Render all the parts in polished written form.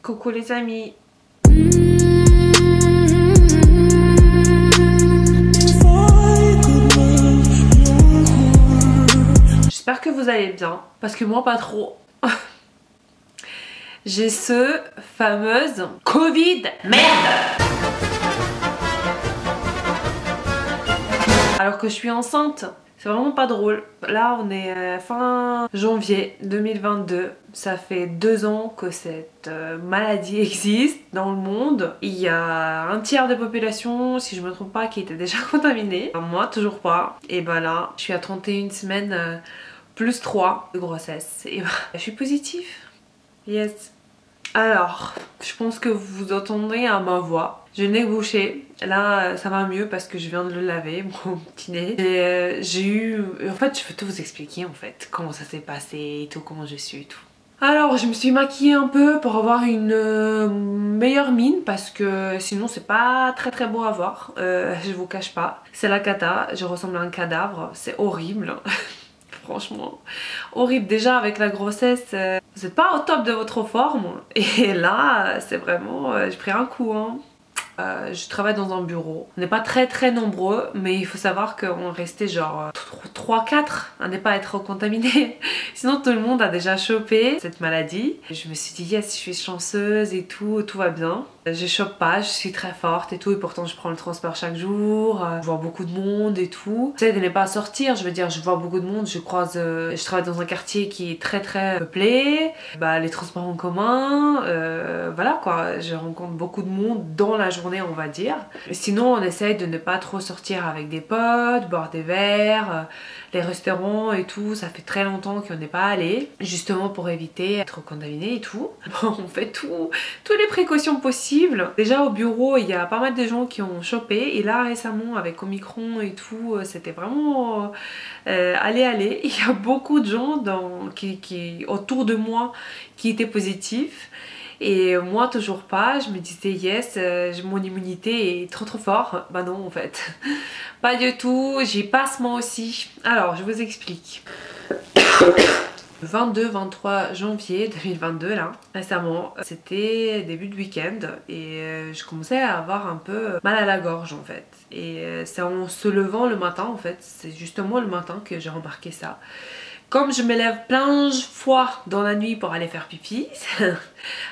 Coucou les amis. J'espère que vous allez bien, parce que moi pas trop. J'ai ce fameuse Covid. Merde. Alors que je suis enceinte. C'est vraiment pas drôle. Là on est fin janvier 2022. Ça fait 2 ans que cette maladie existe dans le monde. Il y a un tiers de la population, si je me trompe pas, qui était déjà contaminée. Moi toujours pas. Et bah là je suis à 31 semaines plus 3 de grossesse. Et bah je suis positive. Yes. Alors, je pense que vous entendrez à ma voix. J'ai le nez bouché. Là, ça va mieux parce que je viens de le laver, mon petit nez. J'ai eu... En fait, je vais tout vous expliquer en fait. Comment ça s'est passé et tout, comment je suis et tout. Alors, je me suis maquillée un peu pour avoir une meilleure mine parce que sinon c'est pas très beau à voir. Je vous cache pas. C'est la cata. Je ressemble à un cadavre. C'est horrible. Franchement, horrible. Déjà avec la grossesse, vous n'êtes pas au top de votre forme. Et là, c'est vraiment... j'ai pris un coup. Hein. Je travaille dans un bureau. On n'est pas très nombreux, mais il faut savoir qu'on restait genre 3-4 à ne pas être contaminés. Sinon tout le monde a déjà chopé cette maladie. Je me suis dit yes, je suis chanceuse et tout va bien. Je chope pas, je suis très forte et tout, et pourtant je prends le transport chaque jour, je vois beaucoup de monde et tout. J'essaie de ne pas sortir, je veux dire, je vois beaucoup de monde, je travaille dans un quartier qui est très peuplé, bah, les transports en commun, voilà quoi, je rencontre beaucoup de monde dans la journée on va dire. Sinon on essaye de ne pas trop sortir avec des potes, boire des verres, les restaurants et tout, ça fait très longtemps qu'on n'est pas allé, justement pour éviter d'être contaminé et tout. Bon, on fait toutes les précautions possibles. Déjà au bureau il y a pas mal de gens qui ont chopé et là récemment avec Omicron et tout c'était vraiment aller. Il y a beaucoup de gens qui autour de moi qui étaient positifs. Et moi toujours pas, je me disais yes, mon immunité est trop fort. Bah non en fait, pas du tout, j'y passe moi aussi. Alors je vous explique. 22-23 janvier 2022 là, récemment, c'était début de week-end et je commençais à avoir un peu mal à la gorge en fait. Et c'est en se levant le matin en fait, c'est justement le matin que j'ai remarqué ça. Comme je me lève plein de fois dans la nuit pour aller faire pipi,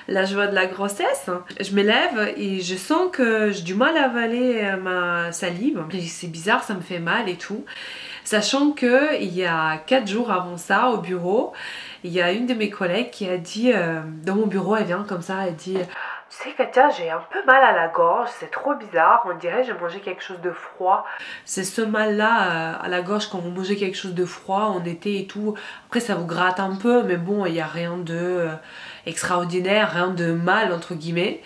la joie de la grossesse, je me lève et je sens que j'ai du mal à avaler ma salive. C'est bizarre, ça me fait mal et tout. Sachant que il y a 4 jours avant ça au bureau, il y a une de mes collègues qui a dit, dans mon bureau elle vient comme ça, elle dit... Tu sais Katia, j'ai un peu mal à la gorge, c'est trop bizarre, on dirait que j'ai mangé quelque chose de froid. C'est ce mal là à la gorge quand vous mangez quelque chose de froid en été et tout. Après ça vous gratte un peu mais bon il n'y a rien de extraordinaire, rien de mal entre guillemets.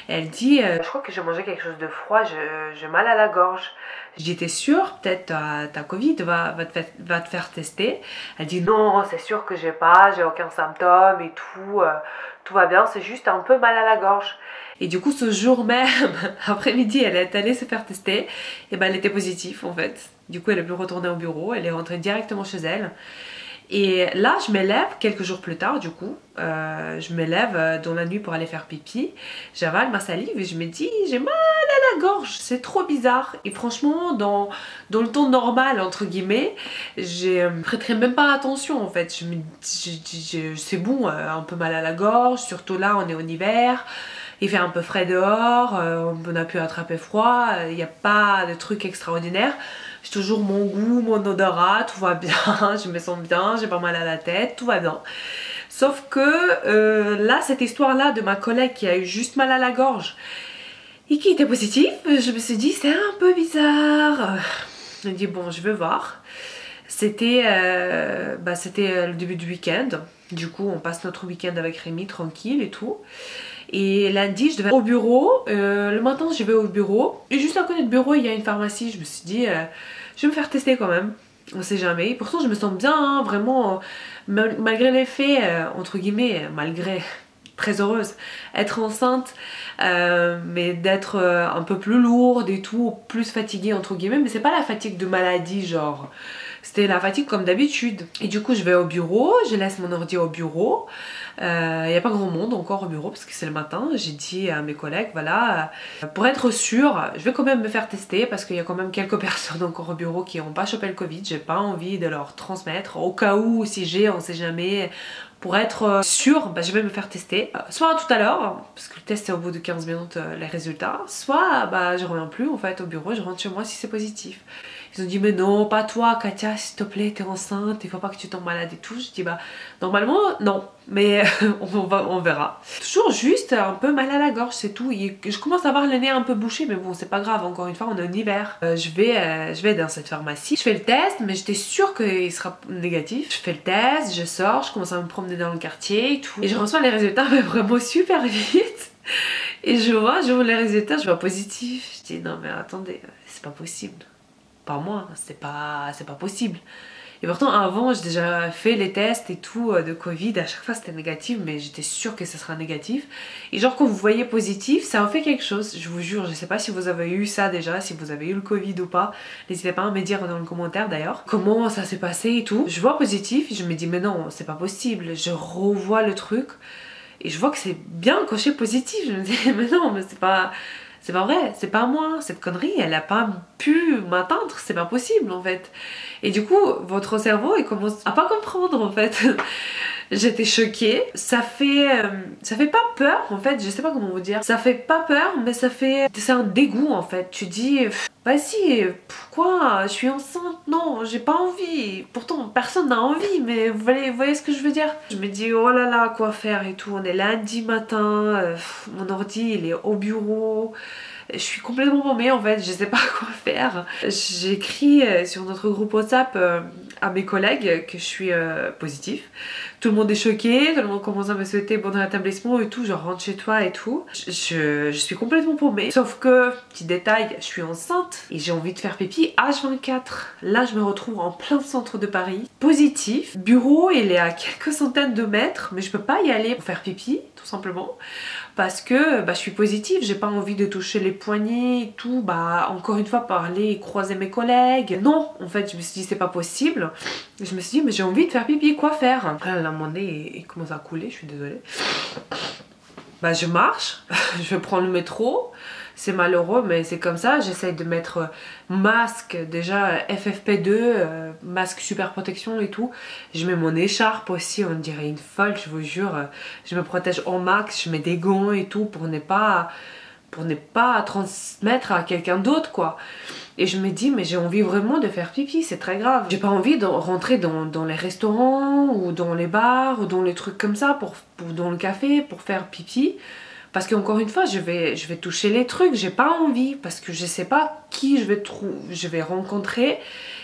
Elle dit je crois que j'ai mangé quelque chose de froid, j'ai mal à la gorge. Je dis t'es sûre, peut-être ta Covid va te faire tester. Elle dit non c'est sûr que j'ai aucun symptôme et tout va bien, c'est juste un peu mal à la gorge. Et du coup ce jour même, après-midi, elle est allée se faire tester et ben elle était positive en fait. Du coup elle est plus retournée au bureau, elle est rentrée directement chez elle. Et là je me lève quelques jours plus tard du coup, je me lève dans la nuit pour aller faire pipi, j'avale ma salive et je me dis j'ai mal à la gorge, c'est trop bizarre. Et franchement dans le temps normal entre guillemets, je prêterais même pas attention en fait, c'est bon, un peu mal à la gorge, surtout là on est en hiver. Il fait un peu frais dehors, on a pu attraper froid, il n'y a pas de truc extraordinaire. J'ai toujours mon goût, mon odorat, tout va bien, je me sens bien, j'ai pas mal à la tête, tout va bien. Sauf que là, cette histoire-là de ma collègue qui a eu juste mal à la gorge et qui était positive, je me suis dit c'est un peu bizarre. Je me dis bon, je vais voir. C'était le début du week-end. Du coup, on passe notre week-end avec Rémi tranquille et tout. Et lundi, je devais aller au bureau. Le matin, je vais au bureau. Et juste à côté du bureau, il y a une pharmacie. Je me suis dit, je vais me faire tester quand même. On sait jamais. Pourtant, je me sens bien, hein, vraiment. Malgré les faits, entre guillemets, malgré, très heureuse, être enceinte, mais d'être un peu plus lourde et tout, plus fatiguée, entre guillemets. Mais c'est pas la fatigue de maladie, genre. C'était la fatigue comme d'habitude. Et du coup je vais au bureau, je laisse mon ordi au bureau. Il n'y a pas grand monde encore au bureau parce que c'est le matin. J'ai dit à mes collègues, voilà, pour être sûre, je vais quand même me faire tester parce qu'il y a quand même quelques personnes encore au bureau qui n'ont pas chopé le Covid. J'ai pas envie de leur transmettre au cas où, si j'ai, on sait jamais. Pour être sûre, bah, je vais me faire tester. Soit tout à l'heure, parce que le test c'est au bout de 15 minutes les résultats, soit bah, je reviens plus en fait au bureau, je rentre chez moi si c'est positif. Ils ont dit mais non, pas toi Katia, s'il te plaît, t'es enceinte, il faut pas que tu tombes malade et tout. Je dis bah normalement non, mais on verra. Toujours juste un peu mal à la gorge, c'est tout. Je commence à avoir le nez un peu bouché, mais bon c'est pas grave, encore une fois on est en hiver. Je vais dans cette pharmacie, je fais le test, mais j'étais sûre qu'il sera négatif. Je fais le test, je sors, je commence à me promener dans le quartier et tout. Et je reçois les résultats mais vraiment super vite. Et j'ouvre les résultats, je vois positif. Je dis non mais attendez, c'est pas possible. Pas moi, c'est pas possible. Et pourtant avant j'ai déjà fait les tests et tout de Covid, à chaque fois c'était négatif, mais j'étais sûre que ce sera négatif. Et genre quand vous voyez positif, ça en fait quelque chose, je vous jure. Je sais pas si vous avez eu ça déjà, si vous avez eu le Covid ou pas, n'hésitez pas à me dire dans le commentaire d'ailleurs comment ça s'est passé et tout. Je vois positif et je me dis mais non c'est pas possible, je revois le truc et je vois que c'est bien coché positif. Je me dis mais non mais c'est pas vrai, c'est pas moi, cette connerie elle a pas pu m'atteindre, c'est pas possible en fait. Et du coup votre cerveau il commence à pas comprendre en fait. J'étais choquée, ça fait pas peur en fait, je sais pas comment vous dire. Ça fait pas peur mais c'est un dégoût en fait. Tu dis vas-y, pourquoi je suis enceinte? Non, j'ai pas envie. Pourtant personne n'a envie, mais vous voyez ce que je veux dire? Je me dis oh là là, quoi faire et tout. On est lundi matin, mon ordi il est au bureau. Je suis complètement paumée en fait, je sais pas quoi faire. J'écris sur notre groupe WhatsApp à mes collègues que je suis positif. Tout le monde est choqué, tout le monde commence à me souhaiter bon rétablissement et tout, genre rentre chez toi et tout. Je suis complètement paumée. Sauf que, petit détail, je suis enceinte et j'ai envie de faire pipi H24. Là je me retrouve en plein centre de Paris, positif. Bureau il est à quelques centaines de mètres, mais je peux pas y aller pour faire pipi, tout simplement. Parce que bah, je suis positive, j'ai pas envie de toucher les poignets et tout, bah encore une fois parler et croiser mes collègues. Non, en fait je me suis dit c'est pas possible. Je me suis dit mais j'ai envie de faire pipi, quoi faire? Là mon nez il commence à couler, je suis désolée. Bah je marche, je prends le métro. C'est malheureux mais c'est comme ça, j'essaye de mettre masque déjà FFP2, masque super protection et tout. Je mets mon écharpe aussi, on dirait une folle, je vous jure. Je me protège au max, je mets des gants et tout pour ne pas transmettre à quelqu'un d'autre quoi. Et je me dis mais j'ai envie vraiment de faire pipi, c'est très grave. J'ai pas envie de rentrer dans les restaurants ou dans les bars ou dans les trucs comme ça, dans le café pour faire pipi. Parce qu'encore une fois, je vais toucher les trucs, j'ai pas envie, parce que je sais pas qui je vais rencontrer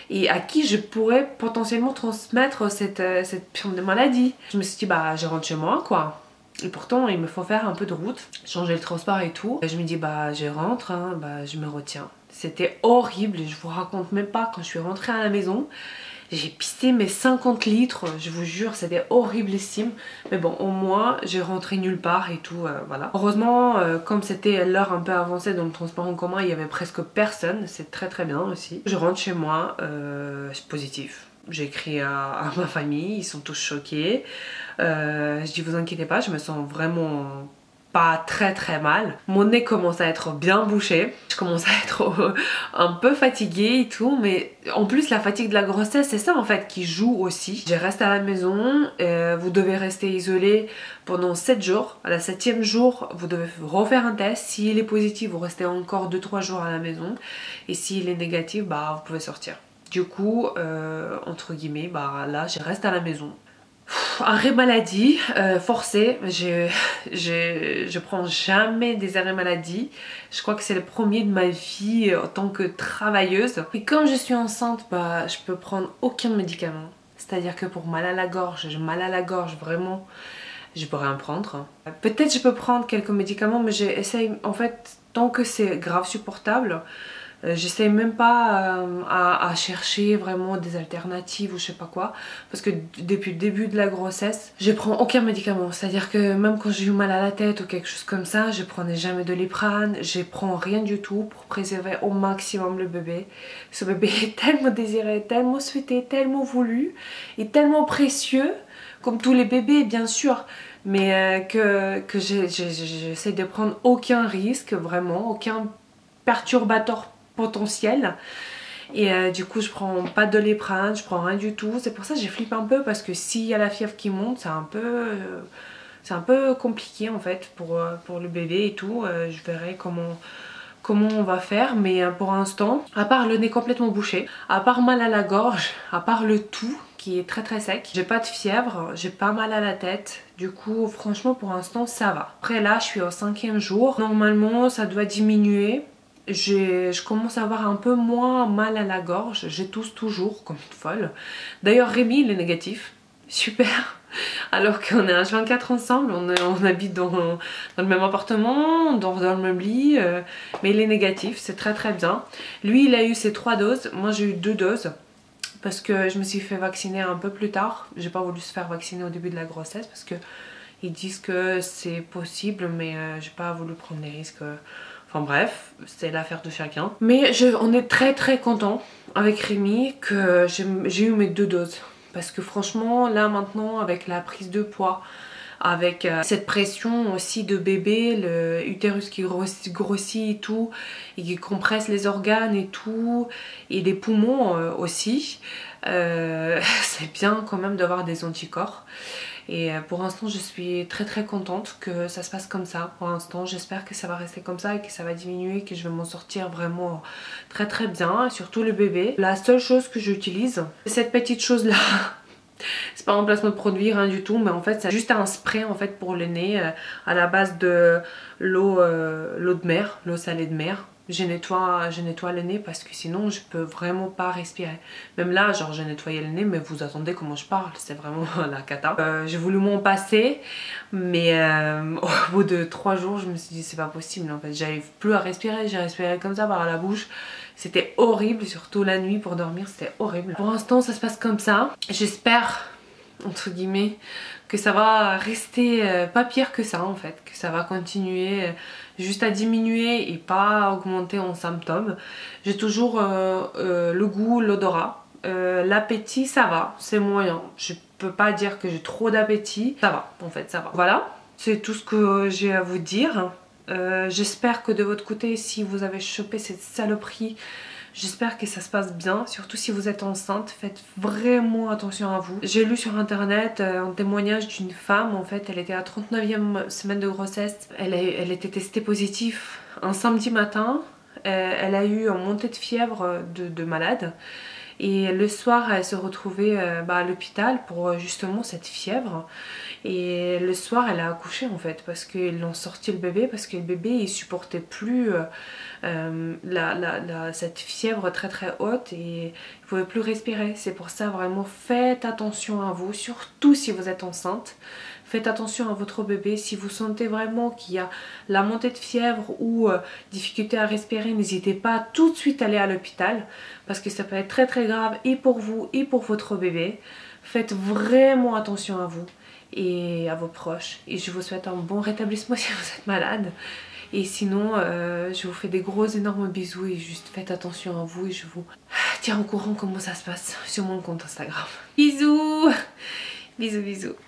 et à qui je pourrais potentiellement transmettre cette maladie. Je me suis dit, bah je rentre chez moi quoi. Et pourtant, il me faut faire un peu de route, changer le transport et tout. Et je me dis, bah je rentre, hein, bah je me retiens. C'était horrible, je vous raconte même pas quand je suis rentrée à la maison. J'ai pissé mes 50 litres, je vous jure, c'était horriblissime. Mais bon, au moins, j'ai rentré nulle part et tout, voilà. Heureusement, comme c'était l'heure un peu avancée dans le transport en commun, il y avait presque personne, c'est très très bien aussi. Je rentre chez moi, positif. J'ai écrit à ma famille, ils sont tous choqués. Je dis, vous inquiétez pas, je me sens vraiment pas très très mal. Mon nez commence à être bien bouché. Je commence à être un peu fatiguée et tout, mais en plus la fatigue de la grossesse, c'est ça en fait qui joue aussi. Je reste à la maison, vous devez rester isolé pendant 7 jours. À la 7e jour, vous devez refaire un test. S'il est positif, vous restez encore 2-3 jours à la maison. Et s'il est négatif, bah vous pouvez sortir. Du coup, entre guillemets, bah là je reste à la maison. Arrêt maladie forcé, je prends jamais des arrêts maladie. Je crois que c'est le premier de ma vie en tant que travailleuse. Et comme je suis enceinte, bah, je peux prendre aucun médicament. C'est-à-dire que pour mal à la gorge vraiment, je peux rien prendre. Peut-être je peux prendre quelques médicaments mais j'essaye en fait, tant que c'est grave supportable, J'essaie même pas à chercher vraiment des alternatives ou je sais pas quoi, parce que depuis le début de la grossesse je prends aucun médicament, c'est à dire que même quand j'ai eu mal à la tête ou quelque chose comme ça, je prenais jamais de Doliprane, je prends rien du tout pour préserver au maximum le bébé. Ce bébé est tellement désiré, tellement souhaité, tellement voulu et tellement précieux, comme tous les bébés bien sûr, mais que j'essaie de prendre aucun risque, vraiment aucun perturbateur potentiel. Et du coup je prends pas de Doliprane, je prends rien du tout. C'est pour ça que j'ai flippé un peu, parce que s'il y a la fièvre qui monte, c'est un peu compliqué en fait pour le bébé et tout. Je verrai comment on va faire, mais pour l'instant, à part le nez complètement bouché, à part mal à la gorge, à part le tout qui est très très sec, j'ai pas de fièvre, j'ai pas mal à la tête, du coup franchement pour l'instant ça va. Après là je suis au 5e jour, normalement ça doit diminuer. Je commence à avoir un peu moins mal à la gorge, je tousse toujours comme une folle. D'ailleurs Rémi il est négatif, super. Alors qu'on est H24 ensemble, on habite dans le même appartement, on dort dans le même lit, mais il est négatif, c'est très très bien. Lui il a eu ses 3 doses, moi j'ai eu 2 doses. Parce que je me suis fait vacciner un peu plus tard. J'ai pas voulu se faire vacciner au début de la grossesse parce que ils disent que c'est possible, mais j'ai pas voulu prendre des risques. Enfin bref, c'est l'affaire de chacun. Mais on est très très content avec Rémi que j'ai eu mes 2 doses. Parce que franchement, là maintenant, avec la prise de poids, avec cette pression aussi de bébé, le utérus qui grossit et tout, et qui compresse les organes et tout, et les poumons aussi, c'est bien quand même d'avoir des anticorps. Et pour l'instant je suis très très contente que ça se passe comme ça. Pour l'instant j'espère que ça va rester comme ça et que ça va diminuer, que je vais m'en sortir vraiment très très bien, et surtout le bébé. La seule chose que j'utilise, c'est cette petite chose là. C'est pas un remplacement de produit, rien du tout, mais en fait c'est juste un spray en fait pour le nez à la base de l'eau de mer, l'eau salée de mer. Je nettoie le nez parce que sinon je peux vraiment pas respirer. Même là genre j'ai nettoyé le nez, mais vous attendez comment je parle, c'est vraiment la cata. J'ai voulu m'en passer, mais au bout de 3 jours je me suis dit c'est pas possible en fait. J'arrive plus à respirer, j'ai respiré comme ça par la bouche. C'était horrible, surtout la nuit pour dormir, c'était horrible. Pour l'instant ça se passe comme ça. J'espère, entre guillemets, que ça va rester pas pire que ça en fait. Que ça va continuer juste à diminuer et pas augmenter en symptômes. J'ai toujours le goût, l'odorat. L'appétit ça va, c'est moyen. Je peux pas dire que j'ai trop d'appétit. Ça va, en fait ça va. Voilà, c'est tout ce que j'ai à vous dire. J'espère que de votre côté, si vous avez chopé cette saloperie, j'espère que ça se passe bien. Surtout si vous êtes enceinte, faites vraiment attention à vous. J'ai lu sur internet un témoignage d'une femme, en fait elle était à 39e semaine de grossesse. Elle était testée positive un samedi matin. Elle a eu une montée de fièvre de malade. Et le soir elle se retrouvait à l'hôpital pour justement cette fièvre. Et le soir elle a accouché en fait, parce qu'ils l'ont sorti le bébé, parce que le bébé il supportait plus cette fièvre très très haute et il pouvait plus respirer. C'est pour ça vraiment faites attention à vous, surtout si vous êtes enceinte. Faites attention à votre bébé. Si vous sentez vraiment qu'il y a la montée de fièvre ou difficulté à respirer, n'hésitez pas à tout de suite aller à l'hôpital, parce que ça peut être très très grave et pour vous et pour votre bébé. Faites vraiment attention à vous et à vos proches. Et je vous souhaite un bon rétablissement si vous êtes malade. Et sinon, je vous fais des gros énormes bisous et juste faites attention à vous et je vous tiens au courant comment ça se passe sur mon compte Instagram. Bisous! Bisous bisous!